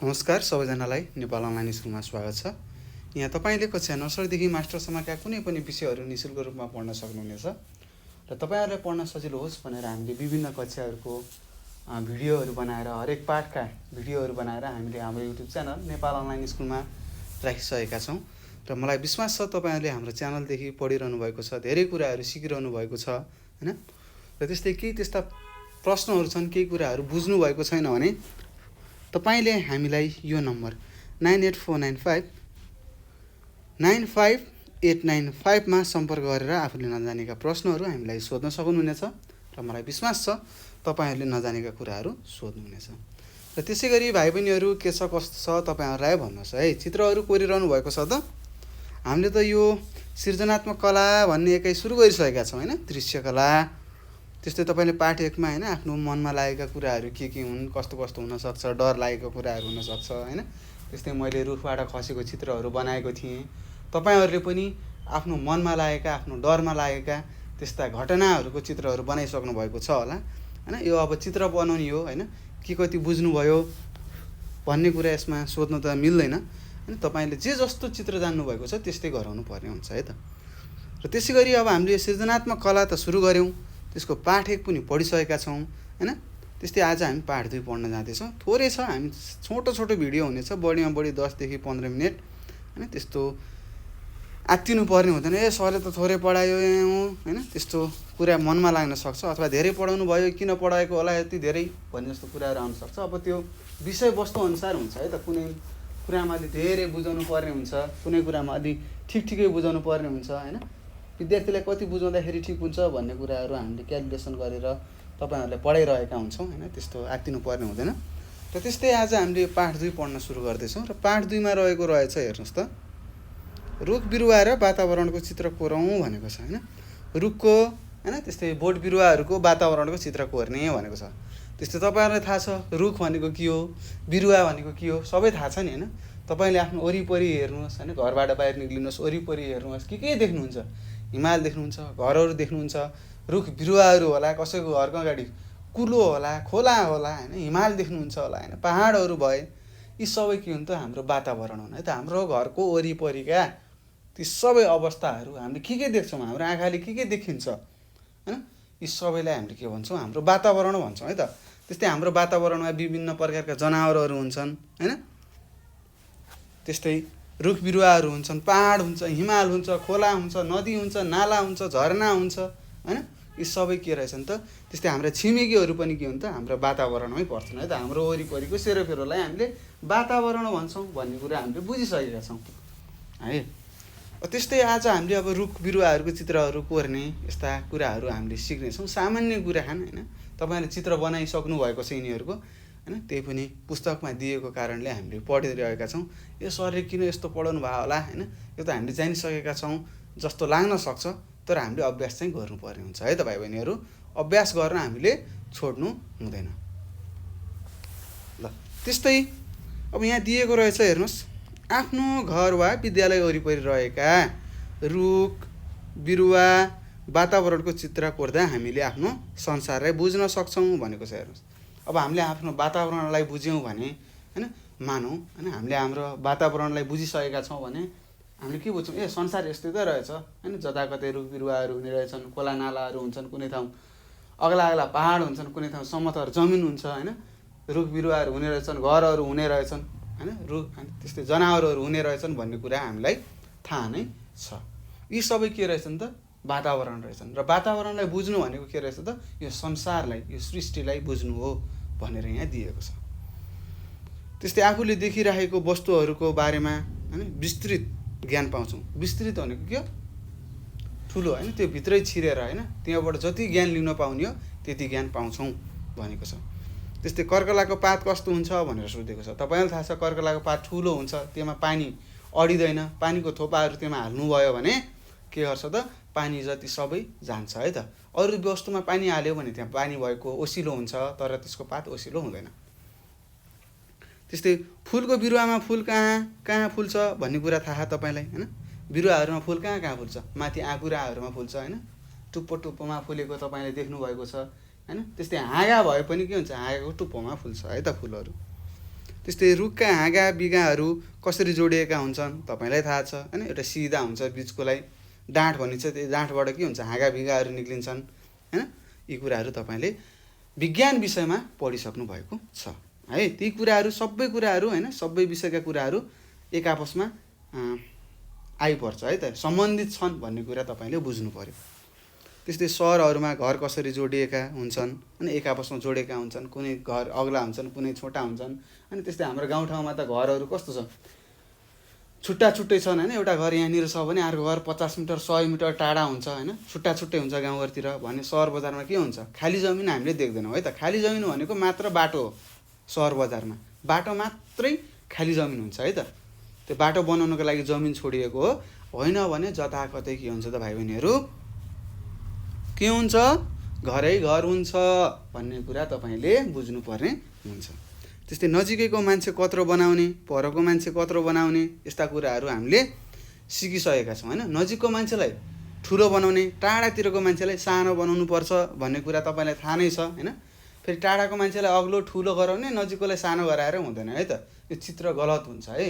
नमस्कार सबैजनालाई नेपाल अनलाइन स्कुलमा स्वागत छ। यहाँ तपाईले कक्षा नर्सरीदेखि मास्टरसम्मका कुनै पनि विषयहरू निशुल्क रूपमा पढ्न सक्नुहुनेछ र तपाईहरुलाई पढ्न सजिलो होस् भनेर हामीले विभिन्न कक्षाहरूको भिडियोहरू बनाएर हरेक पाठका भिडियोहरू बनाएर हामीले हाम्रो युट्युब च्यानल नेपाल अनलाइन स्कुलमा राखिसकेका छौं र मलाई विश्वास छ तपाईहरुले हाम्रो च्यानलदेखि पढिरहनु भएको छ, धेरै कुराहरू सिकिरहनु भएको छ हैन। र त्यस्तै केही त्यस्ता प्रश्नहरू छन्, केही कुराहरू बुझ्नु भएको छैन भने तपाईले हामीलाई यो नम्बर 9849595895 मा सम्पर्क गरेर आफूले नजानेका प्रश्नहरू हामीलाई सोध्न सक्नुहुनेछ र मलाई विश्वास छ तपाईहरुले नजानेका कुराहरू सोध्नुहुनेछ। र त्यसैगरी भाइ बहिनीहरू के छ कस्तो छ तपाईहरुलाई भन्नुस् है। चित्रहरू कोरिरहनु भएको छ त? हामीले त यो सृजनात्मक कला भन्ने एकै सुरु गरिसकेका छौं हैन। दृश्य कला त्यस्तै तपाईले पाठ 1 मा हैन आफ्नो मनमा लागेका कुराहरू के हुन्, कस्तो कस्तो हुन सक्छ, डर लागेको कुराहरू हुन सक्छ हैन। त्यस्तै मैले रुखबाट खसेको चित्रहरू बनाएको थिएँ। तपाईहरुले पनि आफ्नो मनमा लागेका, आफ्नो डरमा लागेका त्यस्ता घटनाहरूको चित्रहरू बनाइसक्नु भएको छ होला हैन। यो अब चित्र बनाउने हो हैन, के कति बुझ्नु भयो भन्ने कुरा यसमा सोध्न त मिल्दैन हैन। तपाईले जे जस्तो चित्र जान्नु भएको छ त्यस्तै गराउनु पर्ने हुन्छ है त। र त्यसैगरी अब हामीले सृजनात्मक कला त सुरु गर्यौं, त्यसको पाठ 1 पनि पढिसकेका छौं हैन। त्यस्तै आज हामी पाठ 2 पढ्न जाँदैछौं। थोरै छ, हामी छोटो छोटो भिडियो हुनेछ, बढीमा बढी 10 देखि 15 मिनेट हैन। त्यस्तो आत्तिनु पर्ने हुँदैन, ए सरले त थोरै पढायो हैन, त्यस्तो कुरा मनमा लाग्न सक्छ। अथवा धेरै पढाउनु भयो, किन पढाएको होला यति धेरै भन्ने जस्तो कुराहरू आउन सक्छ। अब त्यो विषयवस्तु अनुसार हुन्छ है त। कुनै कुरामा अलि धेरै बुझाउनु पर्ने हुन्छ, कुनै कुरामा अलि ठिकै बुझाउनु पर्ने हुन्छ हैन। विद्यार्थीलाई कति बुझाउँदाखेरि ठिक हुन्छ भन्ने कुराहरू हामीले क्याल्कुलेसन गरेर तपाईहरुलाई पढाइरहेका हुन्छौं हैन। त्यस्तो आत्तिनु पर्ने हुँदैन। र त्यस्तै आज हामीले पाठ 2 पढ्न सुरु गर्दैछौं र पाठ 2 मा रहेको रहेछ हेर्नुस् त, रुख बिरुवा र वातावरणको चित्र कोरौं भनेको छ हैन। रुखको हैन, त्यस्तै बोट बिरुवाहरूको वातावरणको चित्र कोर्ने भनेको छ। त्यस्तै तपाईहरुलाई थाहा छ रुख भनेको के हो, बिरुवा भनेको के हो, सबै थाहा छ नि हैन। तपाईले आफ्नो वरिपरि हेर्नुस् हैन, घरबाट बाहिर निक्लिनुस्, वरिपरि हेर्नुस्, के देख्नुहुन्छ? हिमाल देख्नुहुन्छ, घरहरू देख्नुहुन्छ, रुख बिरुवाहरू होला, कसैको घरको अगाडि कुलो होला, खोला होला हैन, हिमाल देख्नुहुन्छ होला हैन, पहाडहरू भए, यी सबै के हुन् त हाम्रो वातावरण हुन् है त। हाम्रो घरको वरिपरिका ती सबै अवस्थाहरू हामीले के देख्छौं, हाम्रो आँखाले के देखिन्छ हैन, यी सबैलाई हामीले के भन्छौं, हाम्रो वातावरण भन्छौं है त। त्यस्तै हाम्रो वातावरणमा विभिन्न प्रकारका जनावरहरू हुन्छन् हैन। त्यस्तै रुख बिरुवाहरू हुन्छन्, पहाड हुन्छ, हिमाल हुन्छ, खोला हुन्छ, नदी हुन्छ, नाला हुन्छ, झरना हुन्छ हैन। यी सबै के रहेछन् त? त्यस्तै हाम्रो छिमेकीहरू पनि के हुन् त? हाम्रो वातावरणमै पर्छन् है त। हाम्रो वरिपरिको सेरोफेरोलाई हामीले वातावरण भन्छौं भन्ने कुरा हामीले बुझिसकेका छौं है। त्यस्तै आज हामीले अब रुख बिरुवाहरूको चित्रहरू कोर्ने यस्ता कुराहरू हामीले सिक्ने छौं। सामान्य कुरा हैन। तपाईहरुले चित्र बनाइसक्नु भएको छ यिनीहरुको हैन। त्यही पनि पुस्तकमा दिएको कारणले हामीले पढिरहेका छौं। यो सरले किन यस्तो पढाउनु भयो होला हैन, यो त हामीले जानिसकेका छौं जस्तो लाग्न सक्छ, तर हामीले अभ्यास चाहिँ गर्नुपर्ने हुन्छ है त भाइ बहिनीहरु। अभ्यास गर्न हामीले छोड्नु हुँदैन ल। त्यस्तै अब यहाँ दिएको रहेछ हेर्नुस्, आफ्नो घर वा विद्यालय वरिपरि रहेका रुख बिरुवा वातावरणको चित्र कोर्दा हामीले आफ्नो संसारलाई बुझ्न सक्छौं भनेको छ हेर्नुस्। अब हामीले आफ्नो वातावरणलाई बुझ्यौं भने हैन, मानौं हैन, हामीले हाम्रो वातावरणलाई बुझिसकेका छौं भने हामीले के बुझ्छौं, ए संसार यस्तै त रहेछ हैन। जताकतै रुख बिरुवाहरू हुने रहेछन्, खोला नालाहरू हुन्छन्, कुनै ठाउँ अग्ला अग्ला पहाड हुन्छन्, कुनै ठाउँ समतल जमिन हुन्छ हैन। रुख बिरुवाहरू हुने रहेछन्, घरहरू हुने रहेछन् हैन, रुख त्यस्तै जनावरहरू हुने रहेछन् भन्ने कुरा हामीलाई थाहा नै छ। यी सबै के रहेछन् त? वातावरण रहेछन्। र वातावरणलाई बुझ्नु भनेको के रहेछ त? यो संसारलाई, यो सृष्टिलाई बुझ्नु हो भनेर यहाँ दिएको छ। त्यस्तै आफूले देखिरहेको वस्तुहरूको बारेमा हैन विस्तृत ज्ञान पाउँछौं। विस्तृत भनेको के हो? ठुलो हैन, त्यो भित्रै छिरेर हैन, त्यहाँबाट जति ज्ञान लिन पाउने हो त्यति ज्ञान पाउँछौं भनेको छ। त्यस्तै कर्कलाको पात कस्तो हुन्छ भनेर सोधेको छ। तपाईलाई थाहा छ कर्कलाको पात ठुलो हुन्छ, त्यसमा पानी अडिदैन, पानीको थोपाहरू त्यसमा हाल्नु भयो भने के गर्छ त? पानी जति सबै जान्छ है त। अरु वस्तुमा पानी हाल्यो भने त्यहाँ पानी भएको ओसिलो हुन्छ, तर त्यसको पात ओसिलो हुँदैन। त्यस्तै फूलको बिरुवामा फूल कहाँ फुल्छ भन्ने कुरा थाहा तपाईलाई हैन। बिरुवाहरुमा फूल कहाँ फुल्छ? माथि आँकुराहरुमा फुल्छ हैन। टुप्पो टुप्पोमा फुलेको तपाईले देख्नु भएको छ हैन। त्यस्तै हाँगा भए पनि के हुन्छ? हाँगाको टुप्पोमा फुल्छ है त फूलहरु। त्यस्तै रुखका हाँगा बिगाहरू कसरी जोडिएका हुन्छन् तपाईँलाई थाहा छ हैन। एउटा सिधा हुन्छ, बिचकोलाई डाँठ भनिन्छ, त्यो डाँठबाट के हुन्छ, हाँगा बिगाहरू निक्लिन्छन् हैन। यी कुराहरू तपाईँले विज्ञान विषयमा पढिसक्नु भएको छ है। ती कुराहरू सबै कुराहरू हैन, सबै विषयका कुराहरू एक आपसमा आइपर्छ है त, सम्बन्धित छन् भन्ने कुरा तपाईँले बुझ्नु पर्यो। त्यस्तै सहरहरूमा घर कसरी जोडिएका हुन्छन् अनि एक आपसमा जोडेका हुन्छन्, कुनै घर अग्ला हुन्छन्, कुनै छोटा हुन्छन्। अनि त्यस्तै हाम्रो गाउँठाउँमा त घरहरू कस्तो छ, छुट्टा छुट्टै छन् हैन। एउटा घर यहाँनिर छ भने अर्को घर 50 मिटर 100 मिटर टाढा हुन्छ हैन, छुट्टा छुट्टै हुन्छ गाउँघरतिर। भने सहर बजारमा के हुन्छ, खाली जमिन हामीले देख्दैनौँ है त। खाली जमिन भनेको मात्र बाटो हो। सहर बजारमा बाटो मात्रै खाली जमिन हुन्छ है त। त्यो बाटो बनाउनको लागि जमिन छोडिएको हो, होइन भने जताकतै के हुन्छ त भाइ बहिनीहरू, के हुन्छ, घरै घर हुन्छ भन्ने कुरा तपाईँले बुझ्नुपर्ने हुन्छ। त्यस्तै नजिकैको मान्छे कत्रो बनाउने, परको मान्छे कत्रो बनाउने, यस्ता कुराहरू हामीले सिकिसकेका छौँ हैन। नजिकको मान्छेलाई ठुलो बनाउने, टाढातिरको मान्छेलाई सानो बनाउनु पर्छ भन्ने कुरा तपाईँलाई थाहा नै छ हैन। फेरि टाढाको मान्छेलाई अग्लो ठुलो गराउने, नजिककोलाई सानो गराएर हुँदैन है त, यो चित्र गलत हुन्छ है।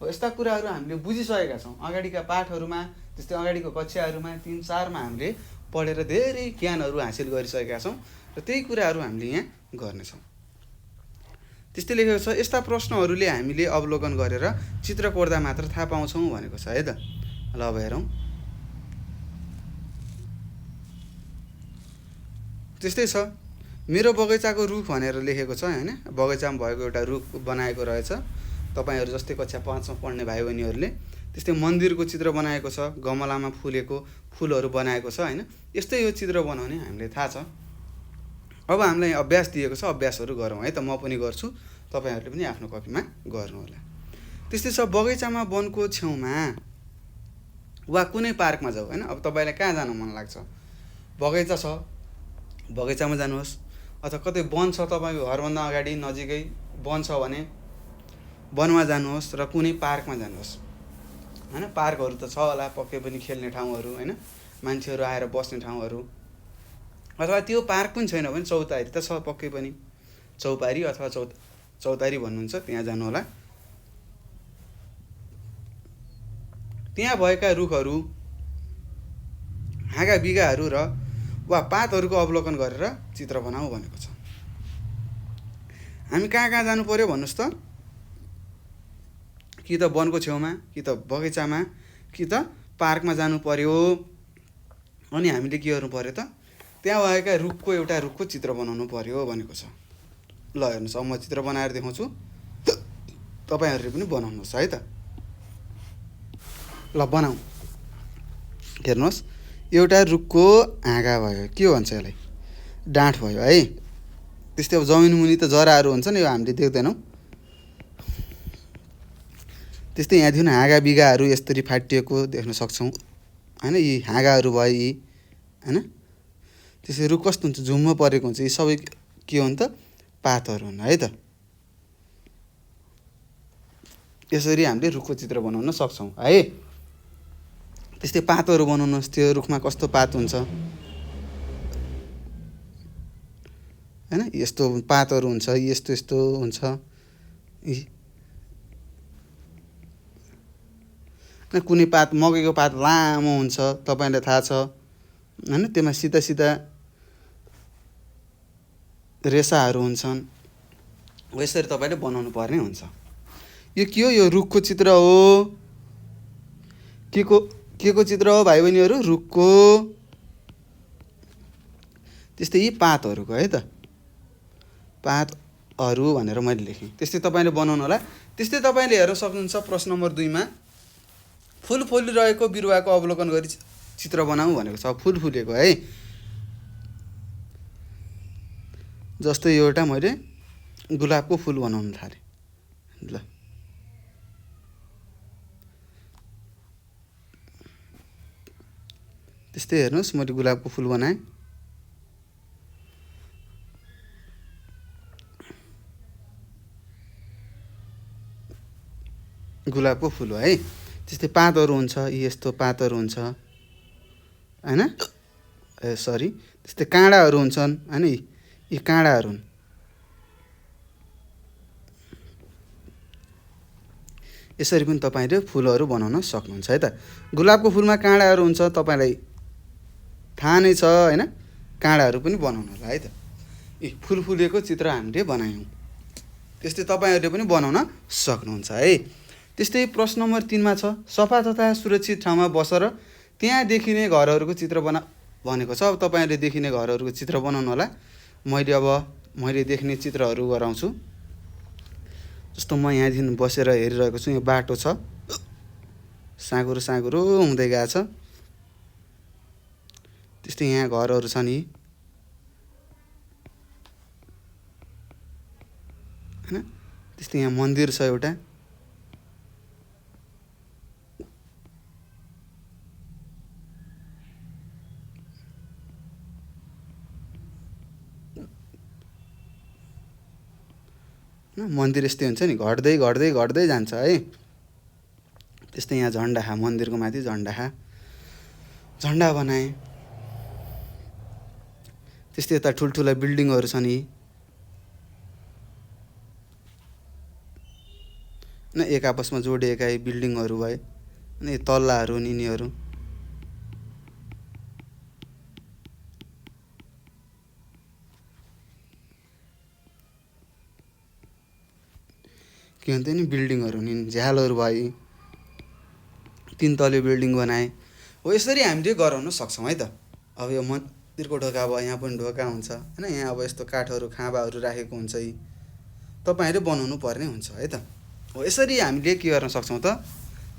हो यस्ता कुराहरू हामीले बुझिसकेका छौँ अगाडिका पाठहरूमा, त्यस्तै अगाडिको कक्षाहरूमा 3-4मा हामीले पढेर धेरै ज्ञानहरू हासिल गरिसकेका छौँ र त्यही कुराहरू हामीले यहाँ गर्नेछौँ। त्यस्तै लेखेको छ, यस्ता प्रश्नहरूले हामीले अवलोकन गरेर चित्र कोर्दा मात्र थाहा पाउँछौँ भनेको छ है त। ल अब हेरौँ। त्यस्तै छ, मेरो बगैँचाको रुख भनेर लेखेको छ हैन। बगैँचामा भएको एउटा रुख बनाएको रहेछ तपाईँहरू जस्तै कक्षा 5मा पढ्ने भाइ बहिनीहरूले। त्यस्तै मन्दिरको चित्र बनाएको छ, गमलामा फुलेको फुलहरू बनाएको छ हैन। यस्तै यो चित्र बनाउने हामीले थाहा छ। अब हामीलाई अभ्यास दिएको छ, अभ्यासहरू गरौँ है त। म पनि गर्छु, तपाईँहरूले पनि आफ्नो कपीमा गर्नु होला। त्यस्तै छ, बगैँचामा वनको छेउमा वा कुनै पार्कमा जाऊ हैन। अब तपाईँलाई कहाँ जानु मन लाग्छ, बगैँचा छ, बगैँचामा जानुहोस्, अथवा कतै वन छ तपाईँको घरभन्दा अगाडि नजिकै वन छ भने वनमा जानुहोस्, र कुनै पार्कमा जानुहोस् हैन। पार्कहरू त छ होला पक्कै पनि, खेल्ने ठाउँहरू हैन, मान्छेहरू आएर बस्ने ठाउँहरू। अथवा त्यो पार्क पनि छैन भने चौतारी त छ पक्कै पनि, चौपारी अथवा चौतारी भन्नुहुन्छ, त्यहाँ जानु होला। त्यहाँ भएका रुखहरू, हाँगा बिगाहरू र वा पातहरूको अवलोकन गरेर चित्र बनाऊ भनेको छ। हामी कहाँ कहाँ जानु पर्यो भन्नुहोस् त, कि त वनको छेउमा, कि त बगैँचामा, कि त पार्कमा जानु पर्यो। अनि हामीले के गर्नु पर्यो त, त्यहाँ भएका एउटा रुखको चित्र बनाउनु पर्यो भनेको छ। ल हेर्नुहोस्, अब म चित्र बनाएर देखाउँछु, तपाईँहरूले पनि बनाउनुहोस् है त। ल बनाऊ, हेर्नुहोस्, एउटा रुखको हाँगा भयो, के भन्छ यसलाई, डाँठ भयो है। त्यस्तै अब जमिन मुनि त जराहरू हुन्छन्, यो हामीले देख्दैनौँ। त्यस्तै यहाँ देखिन हाँगा बिगाहरू यसरी फाटिएको देख्न सक्छौँ हैन। यी हाँगाहरू भयो यी हैन। त्यसै रुख कस्तो हुन्छ, झुम्म परेको हुन्छ, यी सबै के हुन् त, पातहरू हुन् है त। यसरी हामीले रुखको चित्र बनाउन सक्छौँ है। त्यस्तै पातहरू बनाउनुहोस्, त्यो रुखमा कस्तो पात हुन्छ हैन, यस्तो पातहरू हुन्छ, यस्तो यस्तो हुन्छ। कुनै पात, मकैको पात लामो हुन्छ, तपाईँलाई थाहा छ हैन, त्यसमा सिधा सिधा रेसाहरू हुन्छन्। यसरी तपाईँले बनाउनु पर्ने हुन्छ। यो के हो, यो रुखको चित्र हो। के को चित्र हो भाइ बहिनीहरू, रुखको। त्यस्तै यी पातहरूको है त, पातहरू भनेर मैले लेखेँ। त्यस्तै तपाईँले बनाउनु होला। त्यस्तै तपाईँले हेर्न सक्नुहुन्छ प्रश्न नम्बर 2मा, फुल फुलिरहेको बिरुवाको अवलोकन गरी चित्र बनाऊ भनेको छ। फुल फुलेको है, जस्तै यो एउटा मैले गुलाबको फुल बनाउन थालेँ। ल त्यस्तै हेर्नुहोस्, मैले गुलाबको फुल बनाएँ। गुलाबको फुल हो है। त्यस्तै पातहरू हुन्छ, यस्तो पातहरू हुन्छ हैन। सरी, त्यस्तै काँडाहरू हुन्छन् हैन, यी काँडाहरू हुन्। यसरी पनि तपाईले फुलहरू बनाउन सक्नुहुन्छ है त। गुलाबको फुलमा काँडाहरू हुन्छ, तपाईलाई थाहा नै छ हैन, काँडाहरू पनि बनाउनु होला है त। फुल फुलेको चित्र हामीले बनायौं, त्यस्तै तपाईहरुले पनि बनाउन सक्नुहुन्छ है। त्यस्तै प्रश्न नम्बर 3 मा छ, सफा तथा सुरक्षित ठाउँमा बसेर त्यहाँ देखिने घरहरूको चित्र भनेको छ। अब तपाईहरुले देखिने घरहरूको चित्र बनाउनु होला। मैले देख्ने चित्रहरू गराउँछु। जस्तो म यहाँदेखि बसेर हेरिरहेको छु, यो बाटो छ, साँगुरो साँगुरो हुँदै गएको छ। त्यस्तै यहाँ घरहरू छ नि हैन। त्यस्तै यहाँ मन्दिर छ एउटा। मन्दिर यस्तै हुन्छ नि, घट्दै घट्दै घट्दै जान्छ है। त्यस्तै यहाँ झण्डा, मन्दिरको माथि झण्डा बनाए। त्यस्तै यता ठुल्ठुला बिल्डिङहरू छ नि, एक आपसमा जोडिएका बिल्डिङहरू भए, अनि तल्लाहरू यिनीहरू। के भन्छ नि, बिल्डिङहरू नि झ्यालहरू भए, 3 तले बिल्डिङ बनाए। हो यसरी हामीले गराउन सक्छौं है त। अब यो मन्दिरको ढोका भयो, यहाँ पनि ढोका हुन्छ हैन। यहाँ अब यस्तो काठहरू खाँबाहरू राखेको हुन्छ, तपाईहरुले बनाउनु पर्ने हुन्छ है त। हो यसरी हामीले के गर्न सक्छौं त,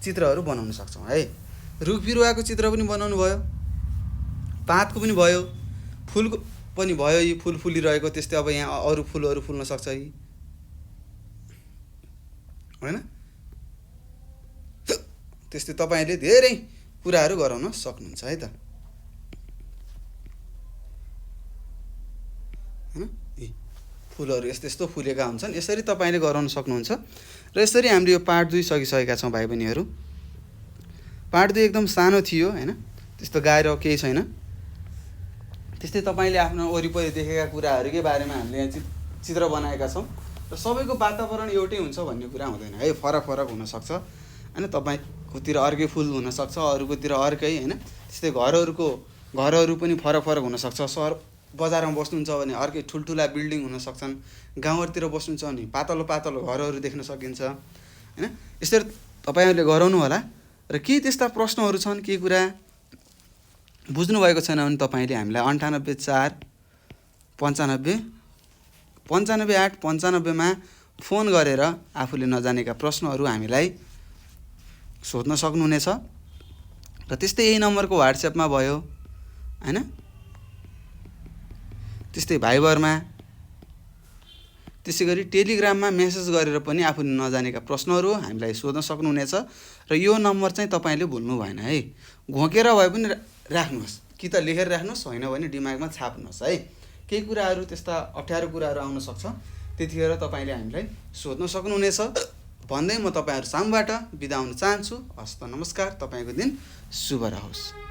चित्रहरू बनाउन सक्छौं है। रुख बिरुवाको चित्र पनि बनाउनु भयो, पातको पनि भयो, फुलको पनि भयो, यी फुल फुलिरहेको। त्यस्तै अब यहाँ अरु फुलहरू फुल्न सक्छ हैन। त्यस्तै तपाईले धेरै कुराहरू गराउन सक्नुहुन्छ है त। फुलहरू यस्तो फुलेका हुन्छन्, यसरी तपाईले गराउन सक्नुहुन्छ। र यसरी हामीले यो पार्ट 2 सकिसकेका छौं भाइ बहिनीहरू। पार्ट 2 एकदम सानो थियो हैन, त्यस्तो गाह्रो केही छैन। त्यस्तै तपाईले आफ्नो वरिपरि देखेका कुराहरूकै बारेमा हामीले यहाँ चित्र बनाएका छौं। र सबैको वातावरण एउटै हुन्छ भन्ने कुरा हुँदैन है, फरक फरक हुन सक्छ हैन। तपाईकोतिर अर्कै फुल हुन सक्छ, अरूकोतिर अर्कै हैन। त्यस्तै घरहरू पनि फरक फरक हुन सक्छ। सहर बजारमा बस्नुहुन्छ भने अर्कै ठुल्ठुला बिल्डिङ हुन सक्छन्, गाउँहरुतिर बस्नुहुन्छ भने पातलो पातलो घरहरू देख्न सकिन्छ हैन। यसरी तपाईहरुले गराउनु होला। र के त्यस्ता प्रश्नहरू छन्, के कुरा बुझ्नु भएको छैन भने तपाईले हामीलाई 98 4 95 8 मा फोन गरेर आफूले नजानेका प्रश्नहरू हामीलाई सोध्न सक्नुहुनेछ। र त्यस्तै यही नम्बरको WhatsApp-मा भयो हैन। त्यस्तै भाइबरमा, त्यसैगरी टेलिग्राममा मेसेज गरेर पनि आफूले नजानेका प्रश्नहरू हामीलाई सोध्न सक्नुहुनेछ। र यो नम्बर चाहिँ तपाईले भुल्नु भएन है, घोकेर भए पनि राख्नुहोस्, कि त लेखेर राख्नुहोस्, हैन भने दिमागमा छाप्नुहोस् है। केही कुराहरू त्यस्ता अप्ठ्यारो कुराहरू आउन सक्छ, त्यतिखेर तपाईले हामीलाई सोध्न सक्नुहुनेछ भन्दै म तपाईहरु सामूबाट बिदा हुन चाहन्छु। हस्त नमस्कार, तपाईको दिन शुभ रहोस्।